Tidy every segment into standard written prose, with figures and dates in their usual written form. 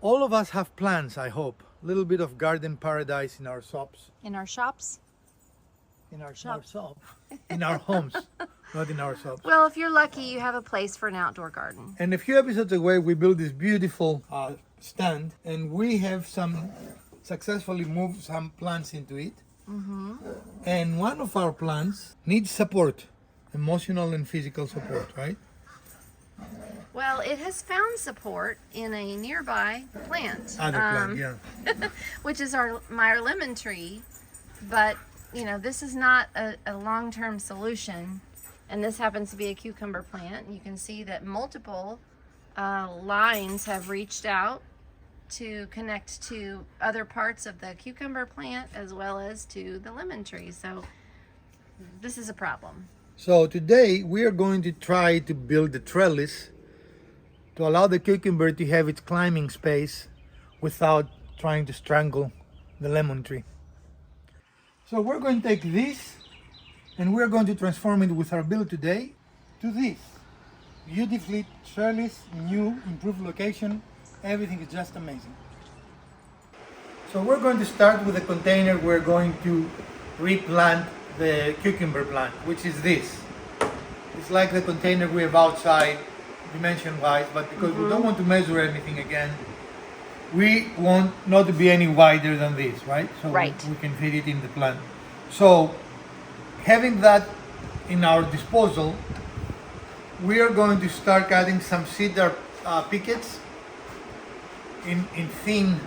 All of us have plans, I hope. A little bit of garden paradise in our shops. In our shops? In our Shops. shop. In our homes, not in our shops. Well, if you're lucky, you have a place for an outdoor garden. And a few episodes ago, we built this beautiful stand, and we have successfully moved some plants into it. And one of our plants needs support, emotional and physical support, right? Well, it has found support in a nearby plant. Other plant, yeah. Which is my lemon tree, but you know, this is not a long-term solution, and this happens to be a cucumber plant. You can see that multiple lines have reached out to connect to other parts of the cucumber plant as well as to the lemon tree, so this is a problem. So today we are going to try to build a trellis to allow the cucumber to have its climbing space without trying to strangle the lemon tree. So we're going to take this and we're going to transform it with our build today to this. Beautifully trellis, new, improved location. Everything is just amazing. So we're going to start with a container. We're going to replant the cucumber plant, which is this. It's like the container we have outside, dimension-wise, but because we don't want to measure anything again, we want not to be any wider than this, right? So right. we can fit it in the plant. So having that in our disposal, we are going to start cutting some cedar pickets in thin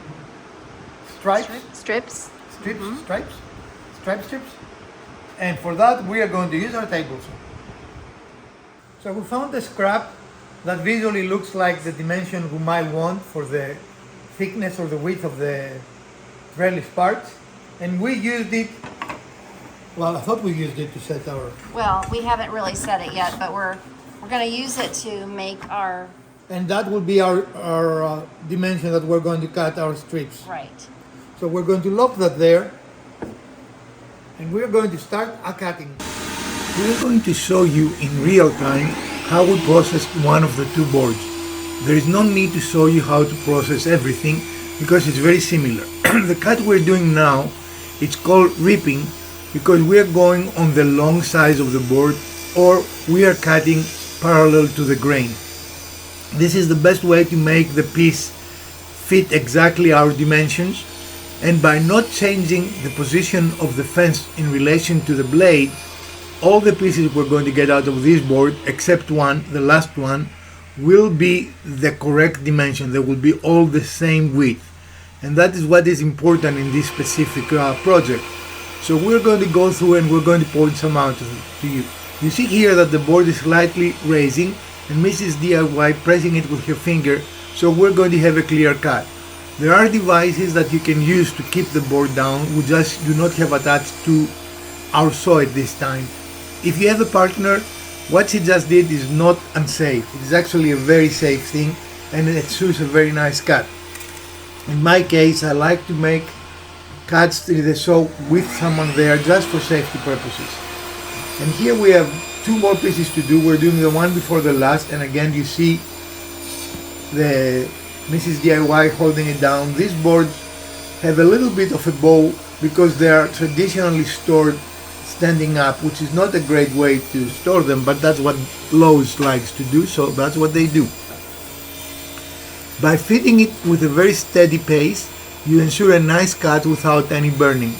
stripes. Strips. Strips. And for that, we are going to use our table saw. So we found a scrap that visually looks like the dimension we might want for the thickness or the width of the trellis parts. And we used it, well, I thought we used it to set our... Well, we haven't really set it yet, but we're going to use it to make our... And that will be our dimension that we're going to cut our strips. Right. So we're going to lock that there. And we're going to start cutting. We're going to show you in real time how we processed one of the two boards. There is no need to show you how to process everything because it's very similar. The cut we're doing now, it's called ripping because we're going on the long sides of the board, or we are cutting parallel to the grain. This is the best way to make the piece fit exactly our dimensions, and by not changing the position of the fence in relation to the blade, all the pieces we're going to get out of this board, except one, the last one, will be the correct dimension. They will be all the same width. And that is what is important in this specific project. So we're going to go through and we're going to point some out to you. You see here that the board is slightly raising and Mrs. DIY pressing it with her finger, so we're going to have a clear cut. There are devices that you can use to keep the board down. We just do not have attached to our saw at this time. If you have a partner, what she just did is not unsafe. It is actually a very safe thing and it shows a very nice cut. In my case, I like to make cuts to the saw with someone there just for safety purposes. And here we have two more pieces to do. We're doing the one before the last, and again you see the Mrs. DIY holding it down. These boards have a little bit of a bow because they are traditionally stored standing up, which is not a great way to store them, but that's what Lowe's likes to do, so that's what they do. By fitting it with a very steady pace, you ensure a nice cut without any burning.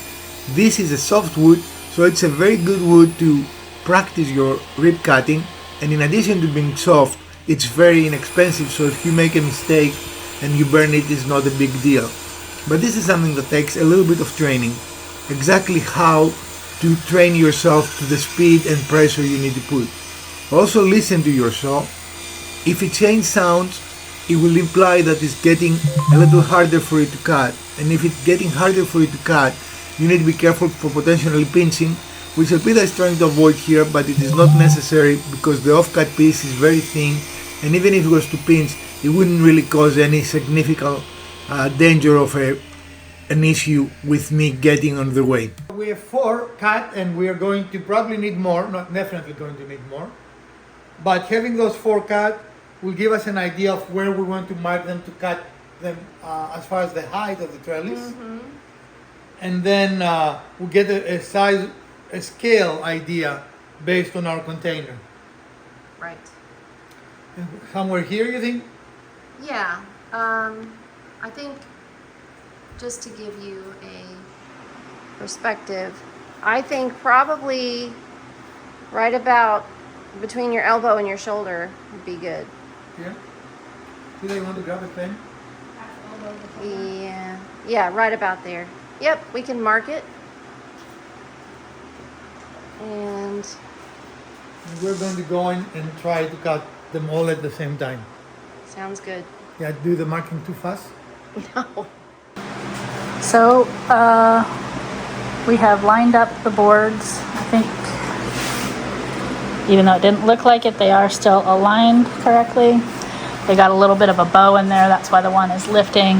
This is a soft wood, so it's a very good wood to practice your rib cutting, and in addition to being soft, it's very inexpensive, so if you make a mistake and you burn it, it's not a big deal. But this is something that takes a little bit of training. Exactly how to train yourself to the speed and pressure you need to put. Also listen to your saw. If it changes sounds, it will imply that it's getting a little harder for it to cut. And if it's getting harder for it to cut, you need to be careful for potentially pinching, which Elpida is trying to avoid here, but it is not necessary because the off-cut piece is very thin, and even if it was to pinch, it wouldn't really cause any significant danger of an issue with me getting on the way. We have 4 cut and we are going to probably need more, not definitely going to need more, but having those 4 cut will give us an idea of where we want to mark them to cut the as far as the height of the trellis, and then we get a size, a scale idea based on our container. Right. And somewhere here, you think? Yeah. I think just to give you a perspective, I think probably right about between your elbow and your shoulder would be good. Yeah. Do they want to grab a pen? Yeah. Yeah, right about there. Yep, we can mark it. And We're going to go in and try to cut them all at the same time. sounds good. Yeah, do the marking too fast. No. So we have lined up the boards. I think even though it didn't look like it, they are still aligned correctly. They got a little bit of a bow in there, that's why the one is lifting.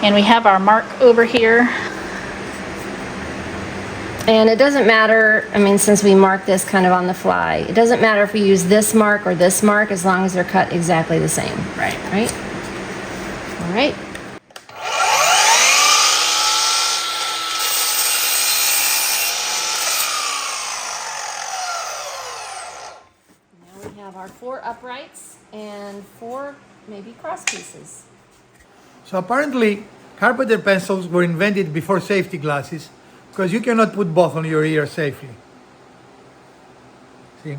And we have our mark over here. And it doesn't matter, I mean, since we mark this kind of on the fly, it doesn't matter if we use this mark or this mark as long as they're cut exactly the same. Right. Right? All right. Now we have our 4 uprights and 4 maybe cross pieces. So apparently, carpenter pencils were invented before safety glasses because you cannot put both on your ear safely. See?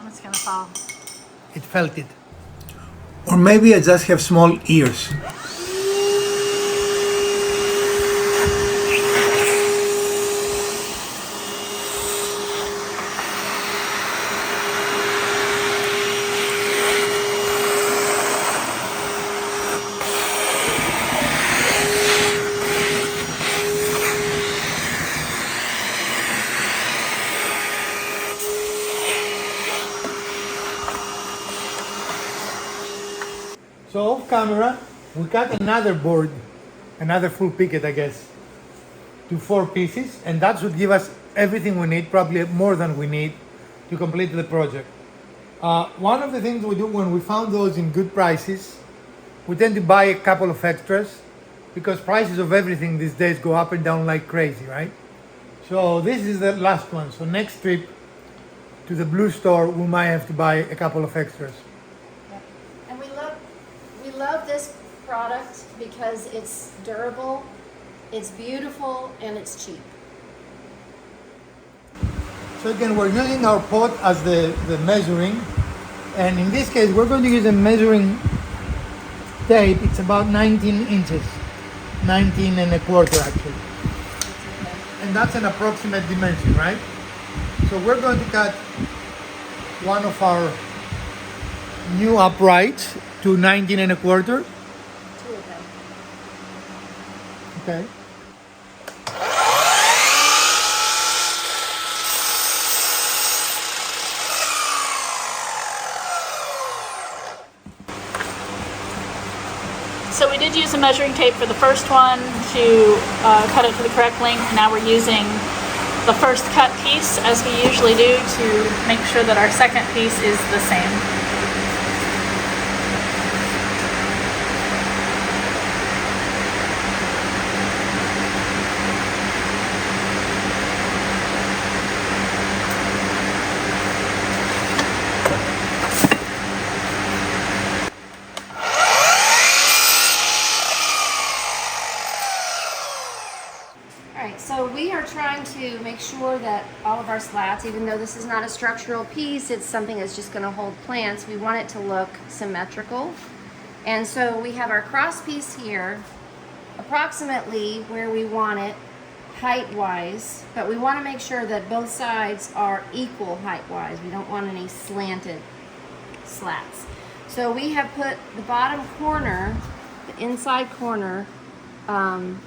It's gonna fall. It felt it. Or maybe I just have small ears. So off camera, we cut another board, another full picket, I guess, to 4 pieces, and that should give us everything we need, probably more than we need, to complete the project. One of the things we do when we found those in good prices, we tend to buy a couple of extras, because prices of everything these days go up and down like crazy, right? So this is the last one. So next trip to the blue store, we might have to buy a couple of extras. And we love this product because it's durable, it's beautiful, and it's cheap. So again, we're using our pot as the measuring, and in this case, we're going to use a measuring tape. It's about 19 inches, 19 and a quarter actually. And that's an approximate dimension, right? So we're going to cut one of our new uprights to 19 and a quarter. 2 of them. Okay. So we did use a measuring tape for the first one to cut it to the correct length. Now we're using the first cut piece as we usually do to make sure that our second piece is the same. Alright, so we are trying to make sure that all of our slats, even though this is not a structural piece, it's something that's just going to hold plants, we want it to look symmetrical. And so we have our cross piece here, approximately where we want it height-wise, but we want to make sure that both sides are equal height-wise. We don't want any slanted slats. So we have put the bottom corner, the inside corner,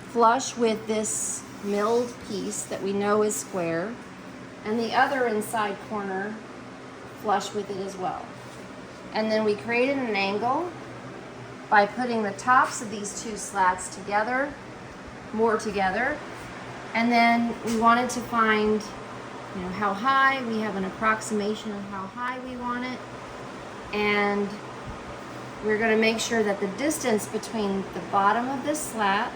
flush with this milled piece that we know is square, and the other inside corner flush with it as well. And then we created an angle by putting the tops of these 2 slats together, more together, and then we wanted to find, you know, how high. We have an approximation of how high we want it, and we're going to make sure that the distance between the bottom of this slat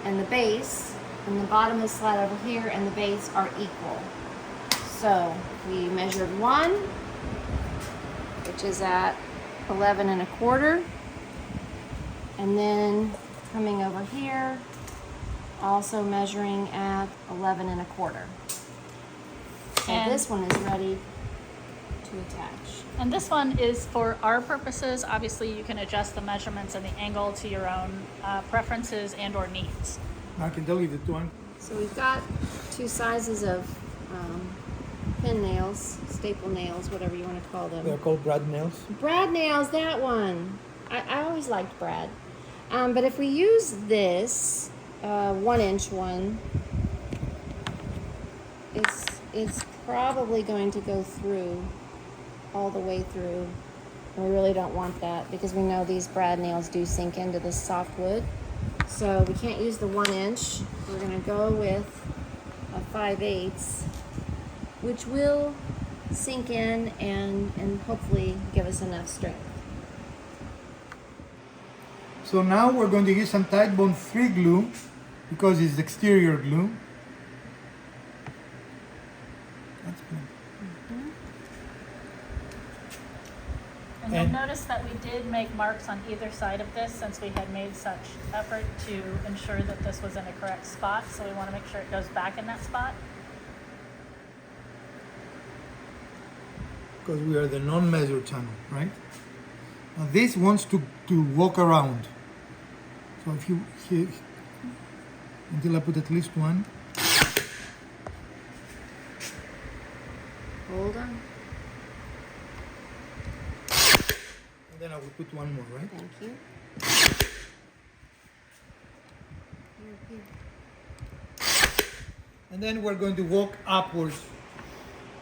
and the base, and the bottom of the slat over here and the base are equal. So we measured 1, which is at 11 1/4, and then coming over here, also measuring at 11 1/4. So And this one is ready to attach. And this one is for our purposes. Obviously, you can adjust the measurements and the angle to your own preferences and or needs. I can tell you the one. So we've got 2 sizes of pin nails, staple nails, whatever you want to call them. They're called brad nails. Brad nails, that one. I always liked Brad. But if we use this 1-inch one, it's probably going to go through all the way through. We really don't want that because we know these brad nails do sink into this soft wood. So we can't use the 1-inch. We're going to go with a 5/8, which will sink in and hopefully give us enough strength. So now we're going to use some Tide Bond free glue because it's exterior glue. That's good. And you'll notice that we did make marks on either side of this since we had made such effort to ensure that this was in a correct spot. So we want to make sure it goes back in that spot. Because we are the non-measure channel, right? Now this wants to walk around. So if you until I put at least one. Hold on. And then I will put one more, right? Thank you. Here. And then we're going to walk upwards,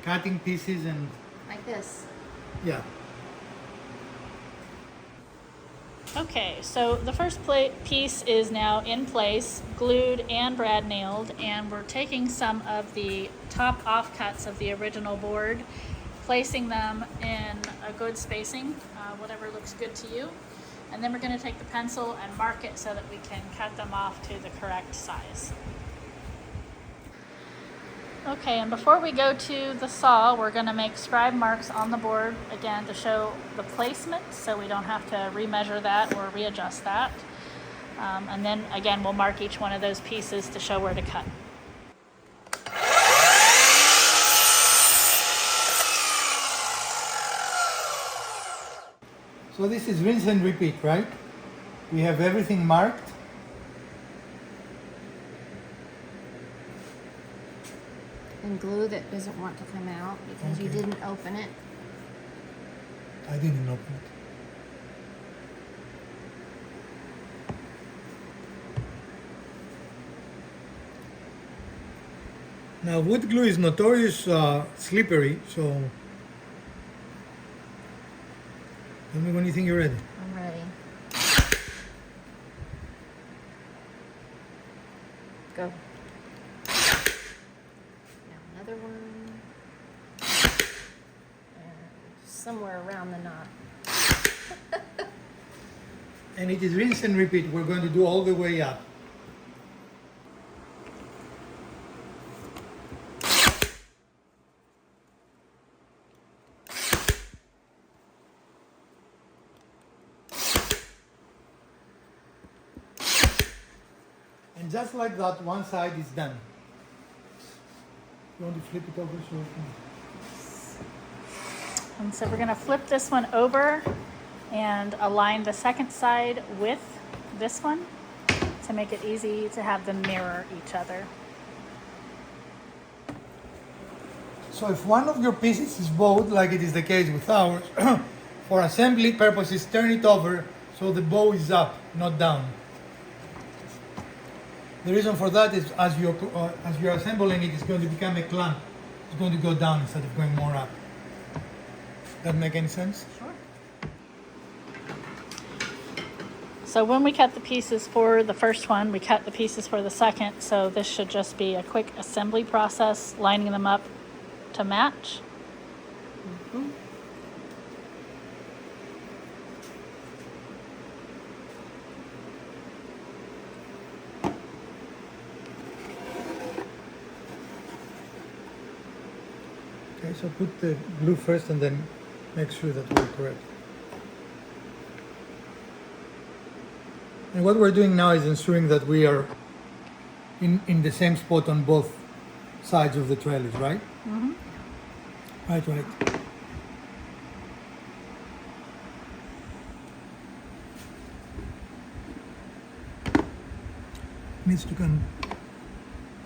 cutting pieces and Like this. yeah. Okay, so the first piece is now in place, glued and brad nailed, and we're taking some of the top offcuts of the original board, placing them in a good spacing, whatever looks good to you, and then we're going to take the pencil and mark it so that we can cut them off to the correct size. Okay, and before we go to the saw, we're going to make scribe marks on the board, again, to show the placement, so we don't have to remeasure that or readjust that. And then, again, we'll mark each one of those pieces to show where to cut. So this is rinse and repeat, right? We have everything marked. And glue that doesn't want to come out because you Okay. didn't open it. I didn't open it. Now wood glue is notorious slippery, so tell me when you think you're ready. I'm ready. Go. Now another one. And somewhere around the knot. And it is rinse and repeat. We're going to do all the way up. And just like that, one side is done. You want to flip it over so we can... And so we're going to flip this one over and align the second side with this one to make it easy to have them mirror each other. So if one of your pieces is bowed, like it is the case with ours, for assembly purposes, turn it over so the bow is up, not down. The reason for that is as you're assembling it, it's going to become a clamp. It's going to go down instead of going more up. That make any sense? Sure. So when we cut the pieces for the first one, we cut the pieces for the second. So this should just be a quick assembly process, lining them up to match. Okay, so put the glue first and then make sure that we're correct. And what we're doing now is ensuring that we are in the same spot on both sides of the trellis, right? Mm-hmm. Right. Needs to come.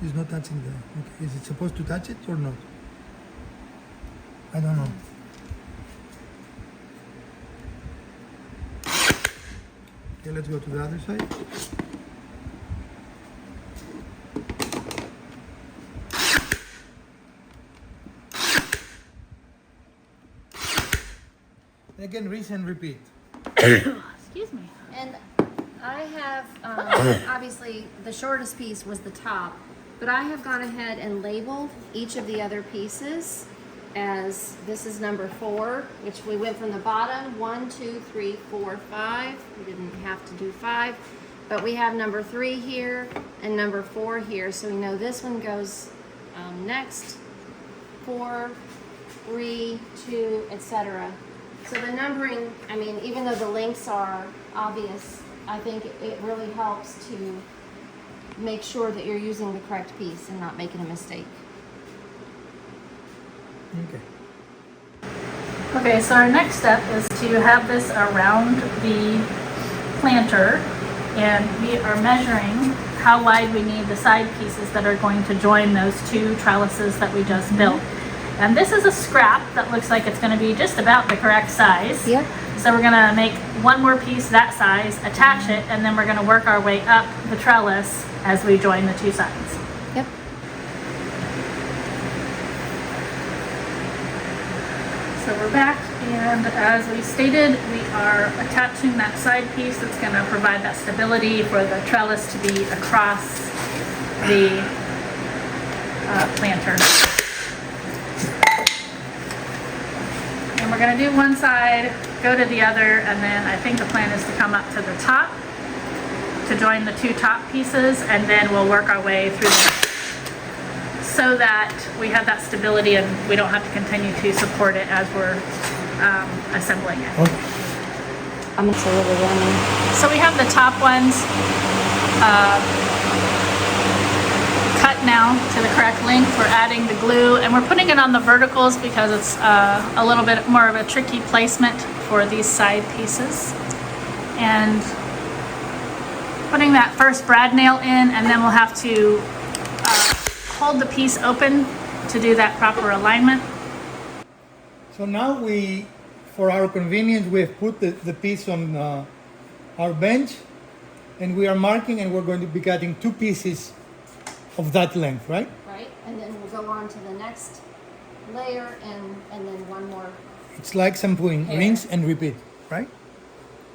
It's not touching the. Okay, is it supposed to touch it or not? I don't know. Okay, let's go to the other side. And again, rinse and repeat. Excuse me. And I have, obviously, the shortest piece was the top, but I have gone ahead and labeled each of the other pieces as this is number 4, which we went from the bottom, 1, 2, 3, 4, 5. We didn't have to do 5, but we have number 3 here and number 4 here, so we know this one goes next, 4, 3, 2, etc. So the numbering, I mean, even though the links are obvious, I think it really helps to make sure that you're using the correct piece and not making a mistake. Okay. Okay, so our next step is to have this around the planter, and we are measuring how wide we need the side pieces that are going to join those 2 trellises that we just built. And this is a scrap that looks like it's going to be just about the correct size. Yeah. So we're going to make one more piece that size, attach it, and then we're going to work our way up the trellis as we join the 2 sides. Yep. So we're back, and as we stated, we are attaching that side piece that's going to provide that stability for the trellis to be across the planter. And we're going to do one side, go to the other, and then I think the plan is to come up to the top to join the 2 top pieces, and then we'll work our way through so that we have that stability and we don't have to continue to support it as we're assembling it. Okay. I'm gonna say really yummy. So we have the top ones cut now to the correct length. We're adding the glue and we're putting it on the verticals because it's a little bit more of a tricky placement for these side pieces. And putting that first brad nail in, and then we'll have to hold the piece open to do that proper alignment. So now for our convenience, we have put the piece on our bench, and we are marking, and we're going to be cutting 2 pieces of that length, right? Right, and then we'll go on to the next layer and then one more. It's like shampooing, Hair. rinse and repeat, right?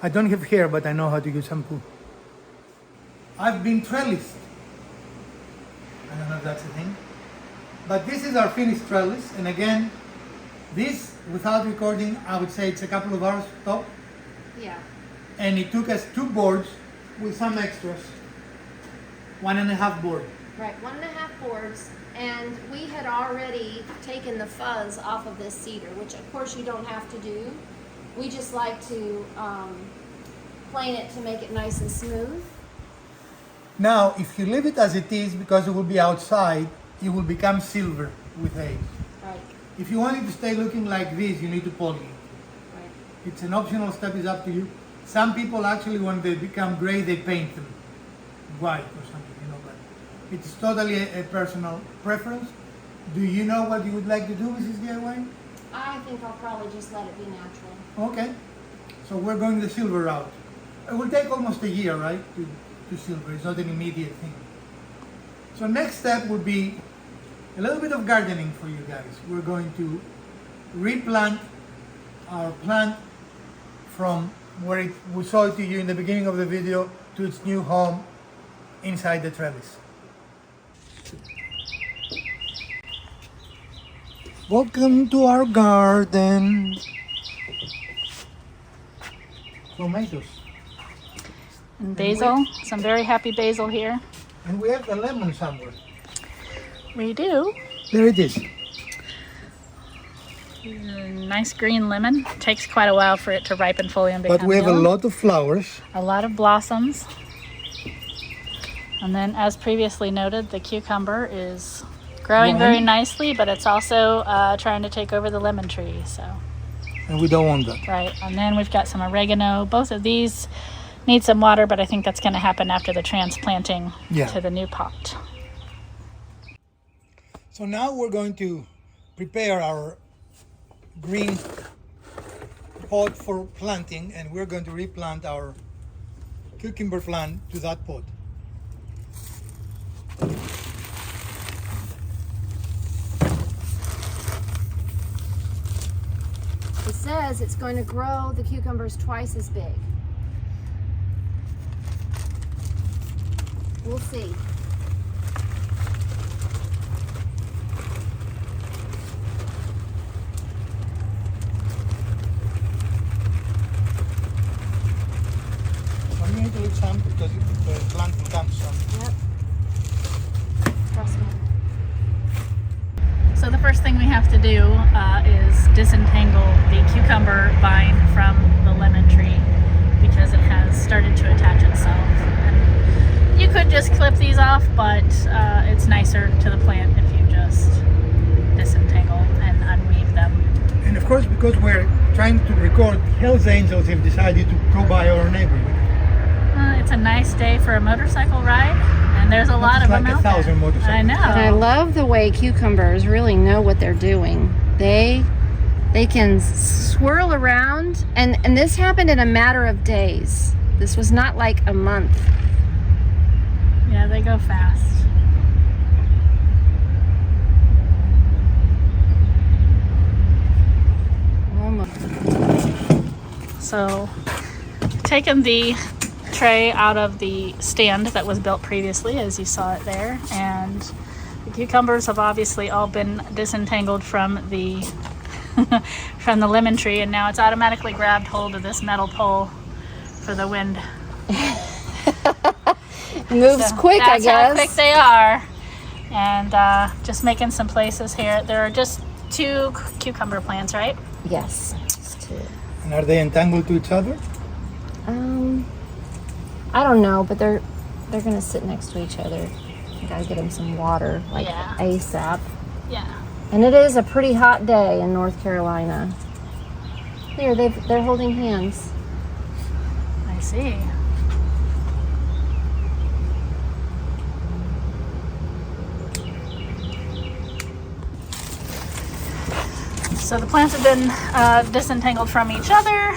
I don't have hair, but I know how to use shampoo. I've been trellised. I don't know if that's a thing. But this is our finished trellis, and again, this, without recording, I would say it's a couple of hours top. Yeah. And it took us 2 boards with some extras. 1.5 board. Right, 1.5 boards, and we had already taken the fuzz off of this cedar, which of course you don't have to do. We just like to plane it to make it nice and smooth. Now, if you leave it as it is, because it will be outside, it will become silver with age. Right, If you want it to stay looking like this, you need to polish it. right. It's an optional step, it's up to you. Some people actually, when they become gray, they paint them white or something, but it's totally a personal preference. Do you know what you would like to do, Mrs. DIY? I think I'll probably just let it be natural. Okay, so we're going the silver route. It will take almost a year, right, to silver. It's not an immediate thing. So next step would be a little bit of gardening for you guys. We're going to replant our plant from where we saw it to you in the beginning of the video to its new home inside the trellis. Welcome to our garden. Tomatoes. And basil, some very happy basil here. And we have the lemon somewhere. We do. There it is. Nice green lemon. Takes quite a while for it to ripen fully and become But we have yellow. a lot of flowers. A lot of blossoms. And then, as previously noted, the cucumber is growing very nicely, but it's also trying to take over the lemon tree. So, And we don't want that. right. And then we've got some oregano. Both of these need some water, but I think that's going to happen after the transplanting to the new pot. So now we're going to prepare our green pot for planting, and we're going to replant our cucumber plant to that pot. It says it's going to grow the cucumbers twice as big. We'll see. I'm going to leave some because the planting comes from. Yep. Trust me. So the first thing we have to do is disentangle the cucumber vine from the lemon tree because it has started to attach itself. And you could just clip these off, but it's nicer to the plant if you just disentangle and unweave them. And of course, because we're trying to record, Hells Angels have decided to go by our neighborhood. It's a nice day for a motorcycle ride, and there's a lot of them out there. 1,000 motorcycles. I know. And I love the way cucumbers really know what they're doing. They can swirl around, and this happened in a matter of days. This was not like a month. Yeah, they go fast. Almost. So, taken the tray out of the stand that was built previously, as you saw it there, and the cucumbers have obviously all been disentangled from the from the lemon tree, and now it's automatically grabbed hold of this metal pole for the wind. Moves So quick, I that's how guess. quick they are. And just making some places here. There are just 2 cucumber plants, right? Yes. It's two. And are they entangled to each other? I don't know, but they're gonna sit next to each other. I gotta get them some water, like Yeah. ASAP. Yeah. And it is a pretty hot day in North Carolina. Here, they're holding hands. I see. So the plants have been disentangled from each other.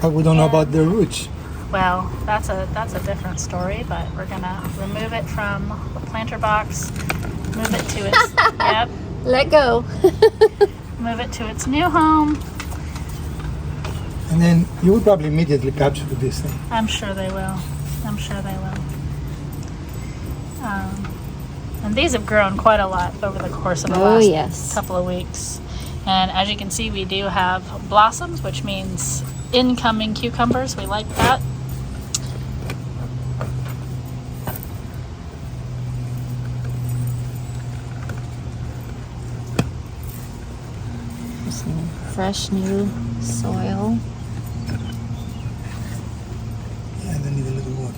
But we don't know about their roots. Well, that's a different story, but we're gonna remove it from the planter box, move it to its yep, Let go. move it to its new home. And then you would probably immediately capture this thing. I'm sure they will. I'm sure they will. And these have grown quite a lot over the course of the Oh, last yes. couple of weeks. And as you can see, we do have blossoms, which means incoming cucumbers. We like that. Some fresh new soil. Yeah, they need a little water.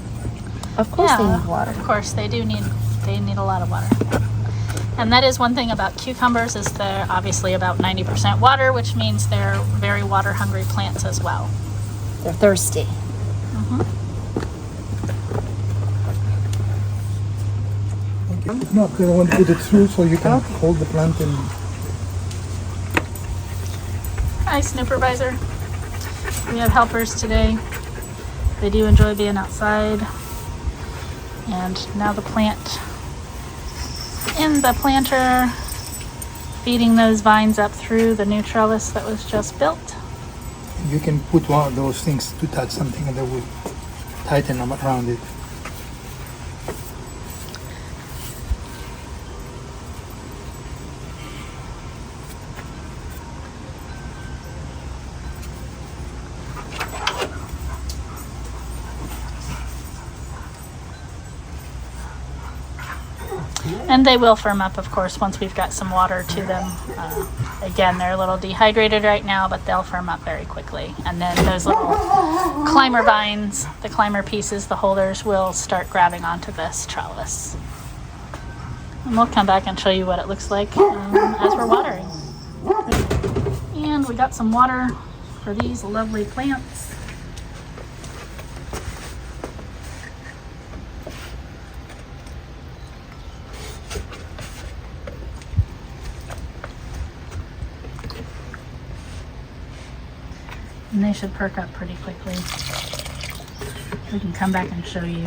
Of course they need water. Of course, they need a lot of water. And that is one thing about cucumbers, is they're obviously about 90% water, which means they're very water hungry plants as well. They're thirsty. Okay. No, because I want to put it through so you can hold the plant and. Hi, supervisor. We have helpers today. They do enjoy being outside. And now the plant in the planter, feeding those vines up through the new trellis that was just built. You can put one of those things to touch something and that will tighten them around it. And they will firm up, of course, once we've got some water to them. Again, they're a little dehydrated right now, but they'll firm up very quickly. And then those little climber vines, the climber pieces, the holders, will start grabbing onto this trellis. And we'll come back and show you what it looks like as we're watering. And we got some water for these lovely plants. And they should perk up pretty quickly. We can come back and show you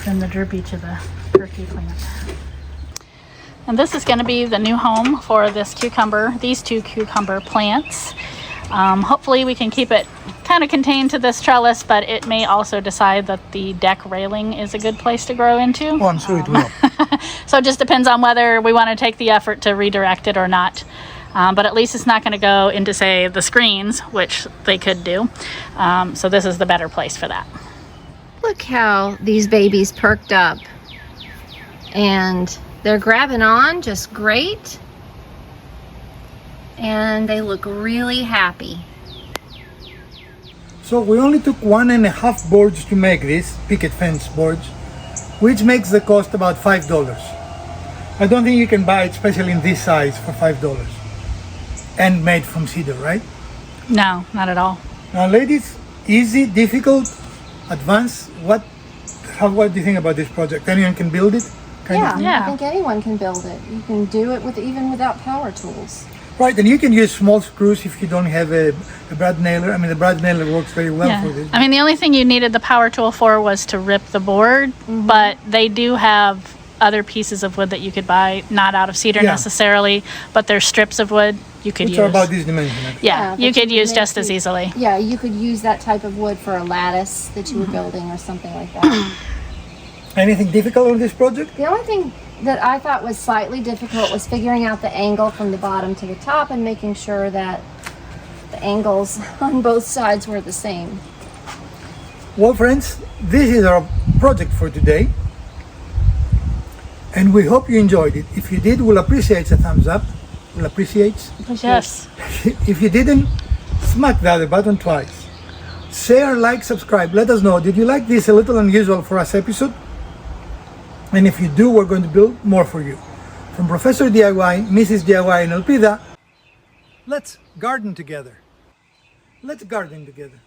from the droopy to the perky plant. And this is going to be the new home for this cucumber, these two cucumber plants. Hopefully we can keep it kind of contained to this trellis, but it may also decide that the deck railing is a good place to grow into. Oh, I'm sure it will. So it just depends on whether we want to take the effort to redirect it or not. But at least it's not going to go into, say, the screens, which they could do. So this is the better place for that. Look how these babies perked up. And they're grabbing on just great. And they look really happy. So we only took 1.5 boards to make this, picket fence boards, which makes the cost about $5. I don't think you can buy it, especially in this size, for $5. And made from cedar, right? No, not at all. Now, ladies, easy, difficult, advanced, what do you think about this project? Anyone can build it? Yeah, Yeah. I think anyone can build it. You can do it with even without power tools. Right, and you can use small screws if you don't have a brad nailer. I mean, the brad nailer works very well for this. I mean, the only thing you needed the power tool for was to rip the board, but they do have other pieces of wood that you could buy, not out of cedar Yeah. necessarily, but there's strips of wood you could Which use. are about this dimension, actually. Yeah, but you could use make just as it- easily. Yeah, you could use that type of wood for a lattice that you were building or something like that. Anything difficult on this project? The only thing that I thought was slightly difficult was figuring out the angle from the bottom to the top and making sure that the angles on both sides were the same. Well, friends, this is our project for today. And we hope you enjoyed it. If you did, we'll appreciate a thumbs up. We'll appreciate. Yes. If you didn't, smack the other button twice. Share, like, subscribe. Let us know. Did you like this a little unusual for us episode? And if you do, we're going to build more for you. From Professor DIY, Mrs. DIY, and Elpida, let's garden together. Let's garden together.